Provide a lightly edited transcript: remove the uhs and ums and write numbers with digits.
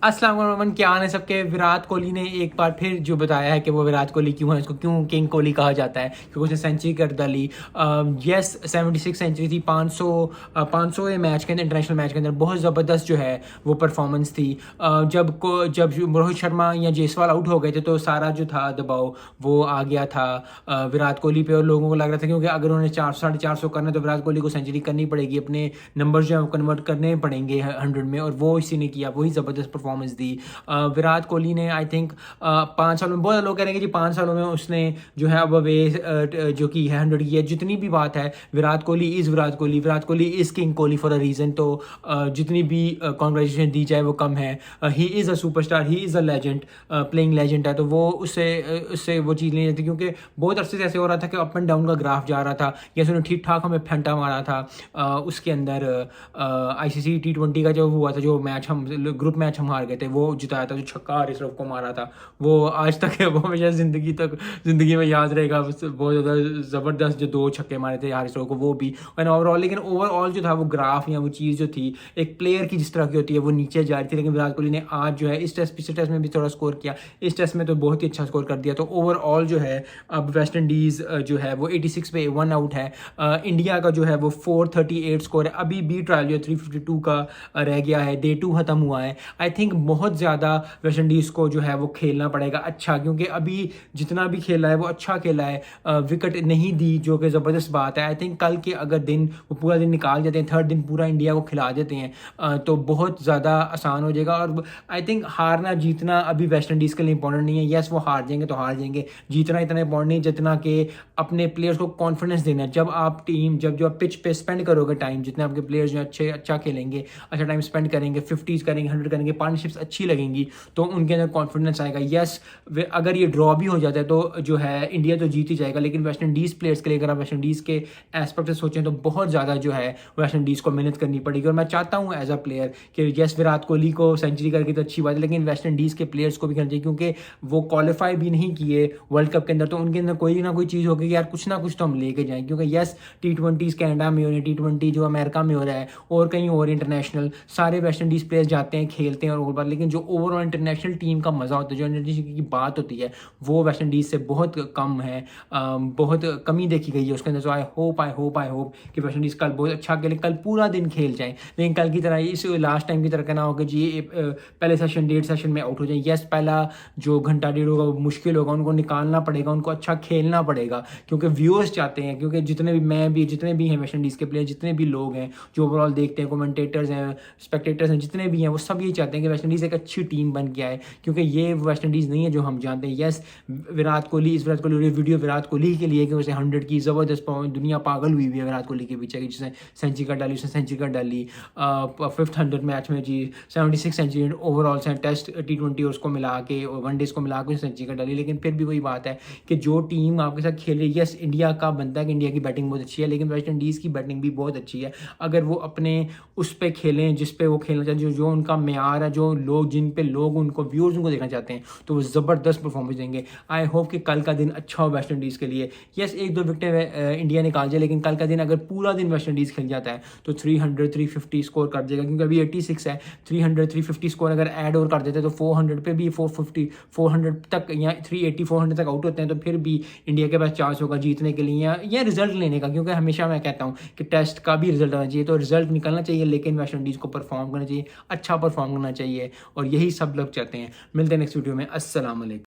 अस्सलाम वालेकुम, क्या हाल है सबके। विराट कोहली ने एक बार फिर जो बताया है कि वो विराट कोहली क्यों है, उसको क्यों किंग कोहली कहा जाता है, क्योंकि उसने सेंचुरी कर डाली। यस, 76 सेंचुरी थी। 500 मैच के अंदर, इंटरनेशनल मैच के अंदर बहुत ज़बरदस्त जो है वो परफॉर्मेंस थी। जब रोहित शर्मा या जायसवाल आउट हो गए थे तो सारा जो था दबाव वो आ गया था विराट कोहली पे। और लोगों को लग रहा था क्योंकि अगर उन्होंने 400 करना है तो विराट कोहली को सेंचुरी करनी पड़ेगी, अपने नंबर जो है वो कन्वर्ट करने पड़ेंगे 100 में, और वो इसी ने किया, वही ज़बरदस्त परफॉर्मेंस दी विराट कोहली ने। आई थिंक 5 सालों में, बहुत लोग कह रहे हैं कि जी 5 सालों में उसने जो है अब वे जो की है 100 की है। जितनी भी बात है, Virat Kohli is Virat Kohli, Virat Kohli is king Kohli for a reason. तो जितनी भी कॉन्ग्रेचुलेशन दी जाए वो कम है। He is a superstar, he is a legend, playing legend है, तो वो उससे वो चीज़ नहीं लगती, क्योंकि बहुत अरसे से ऐसे हो रहा था कि अप एंड डाउन का ग्राफ जा रहा था। जैसे उन्होंने ठीक ठाक हमें फेंटा मारा था उसके अंदर ICC T20 का जो हुआ था, जो मैच हम ग्रुप मैच हम हार गए थे, वो जिताया था, जो छक्का हारिस रऊफ को मारा था, वो आज तक है, वो हमेशा ज़िंदगी में याद रहेगा। बहुत ज़्यादा ज़बरदस्त जो 2 छक्के मारे थे हारिस रऊफ को, वो भी। एंड ओवरऑल, लेकिन ओवरऑल जो था वो ग्राफ या वो चीज़ जो थी एक प्लेयर की जिस तरह की होती है वो नीचे जा रही थी। लेकिन विराट कोहली ने आज जो है इस टेस्ट, पिछले टेस्ट में भी थोड़ा स्कोर किया, इस टेस्ट में तो बहुत ही अच्छा स्कोर कर दिया। तो ओवरऑल जो है अब वेस्ट इंडीज़ जो है वो 86 पे 1 आउट है। इंडिया का जो है वो 438 स्कोर है। अभी बी ट्रायल जो 352 का रह गया है, डे 2 ख़त्म हुआ है। आई थिंक बहुत ज़्यादा वेस्ट इंडीज़ को जो है वो खेलना पड़ेगा अच्छा, क्योंकि अभी जितना भी खेला है वो अच्छा खेला है, विकेट नहीं दी, जो कि ज़बरदस्त बात है। आई थिंक कल के अगर दिन वो पूरा दिन निकाल देते हैं, थर्ड दिन पूरा इंडिया को खिला देते हैं तो बहुत ज़्यादा आसान हो जाएगा। और आई थिंक हारना जीतना अभी वेस्ट इंडीज़ के लिए इंपॉर्टेंट नहीं है। येस, वो हार जाएंगे तो हार जाएंगे, जीतना इतना इंपॉर्टेंट नहीं जितना कि अपने प्लेयर्स को कॉन्फिडेंस देना है। जब आप जो पिच पे स्पेंड करोगे टाइम, जितने आपके प्लेयर्स जो अच्छा खेलेंगे, अच्छा टाइम स्पेंड करेंगे, 50s करेंगे, 100 करेंगे, पार्टनरशिप्स अच्छी लगेंगी, तो उनके अंदर कॉन्फिडेंस आएगा। यस, अगर ये ड्रॉ भी हो जाता है तो जो है इंडिया तो जीत ही जाएगा। लेकिन वेस्ट इंडीज़ प्लेयर्स के लिए, अगर आप वेस्ट इंडीज़ के एस्पेक्ट से सोचें तो बहुत ज़्यादा जो है वेस्ट इंडीज़ को मेहनत करनी पड़ेगी। और मैं चाहता हूँ एज अ प्लेयर कि यस, विराट कोहली को सेंचुरी करके तो अच्छी बात है, लेकिन वेस्ट इंडीज़ के प्लेयर्स को भी करना चाहिए, क्योंकि वो क्वालिफाई भी नहीं किए वर्ल्ड कप के अंदर, तो उनके अंदर कोई ना कोई चीज़ होगी कि यार कुछ ना कुछ तो हम लेके जाएं। क्योंकि यस, T20 कनाडा में हो रहे हैं, T20 जो अमेरिका में हो रहा है और कहीं और इंटरनेशनल, सारे वेस्ट इंडीज़ प्लेयर्स जाते हैं, खेलते हैं और बार, लेकिन जो ओवरऑल इंटरनेशनल टीम का मज़ा होता है, जो इंटरनेशनल की बात होती है, वो वेस्ट इंडीज़ से बहुत कम है। बहुत कमी देखी गई है उसके अंदर। सो आई होप कि वेस्ट इंडीज़ कल बहुत अच्छा खेले, कल पूरा दिन खेल जाए, लेकिन कल की तरह इस लास्ट टाइम की तरह कहना होगा जी पहले सेशन 1.5 सेशन में आउट हो जाए। यस, पहला जो घंटा डेढ़ होगा वो मुश्किल होगा, उनको निकालना पड़ेगा, उनको अच्छा खेलना पड़ेगा, क्योंकि व्यूअर्स चाहते हैं, क्योंकि जितने भी हैं वेस्ट इंडीज़ के प्लेयर, जितने भी लोग हैं जो ओवरऑल देखते हैं, कमेंटेटर्स हैं, स्पेक्टेटर्स हैं, जितने भी हैं, वो सब ये चाहते हैं कि वेस्ट इंडीज़ एक अच्छी टीम बन के आए, क्योंकि ये वेस्ट इंडीज़ नहीं है जो हम जानते हैं। यस, विराट कोहली वीडियो विराट कोहली के लिए कि उसे 100 की ज़बरदस्त परफॉर्मेंस, दुनिया पागल हुई है विराट कोहली के पीछे कि जिसने सेंचुरी कर डाली, उसने सेंचुरी कर डाली 5th 100 मैच में जी, 76 सेंचुरी ओवरऑल से टेस्ट T20 उसको मिला के और वनडेज को मिला के सेंचुरी कर डाली। लेकिन फिर भी वही बात है कि जो टीम आपके साथ खेल रही है, यस, इंडिया का बनता है कि इंडिया की बैटिंग बहुत अच्छी है, लेकिन वेस्ट इंडीज़ की बैटिंग भी बहुत अच्छी है। अगर वो अपने उस पर खेलें जिस पे वो खेलना चाहते हैं, जो उनका मेयार है, जो लोग जिन पे लोग उनको व्यूअर्स उनको देखना चाहते हैं, तो वो ज़बरदस्त परफॉर्मेंस देंगे। आई होप कि कल का दिन अच्छा हो वेस्ट इंडीज़ के लिए। यस, 1-2 विकेटें इंडिया निकाल जाए, लेकिन कल का दिन अगर पूरा दिन वेस्ट इंडीज़ खेल जाता है तो 300-350 स्कोर कर देगा, क्योंकि अभी 86 है। 300-350 स्कोर अगर ऐड और कर देते हैं तो 400 पे भी 450 400 तक या 380 400 तक आउट होते हैं, तो फिर भी इंडिया के पास चांस होगा जीतने के लिए या रिजल्ट लेने का। क्योंकि हमेशा मैं कहता हूँ कि टेस्ट का भी रिजल्ट आना चाहिए, तो रिजल्ट निकलना चाहिए, लेकिन वेस्ट इंडीज़ को परफॉर्म करना चाहिए, अच्छा परफॉर्म करना चाहिए, और यही सब लोग चाहते हैं। मिलते हैं नेक्स्ट वीडियो में। अस्सलाम वालेकुम।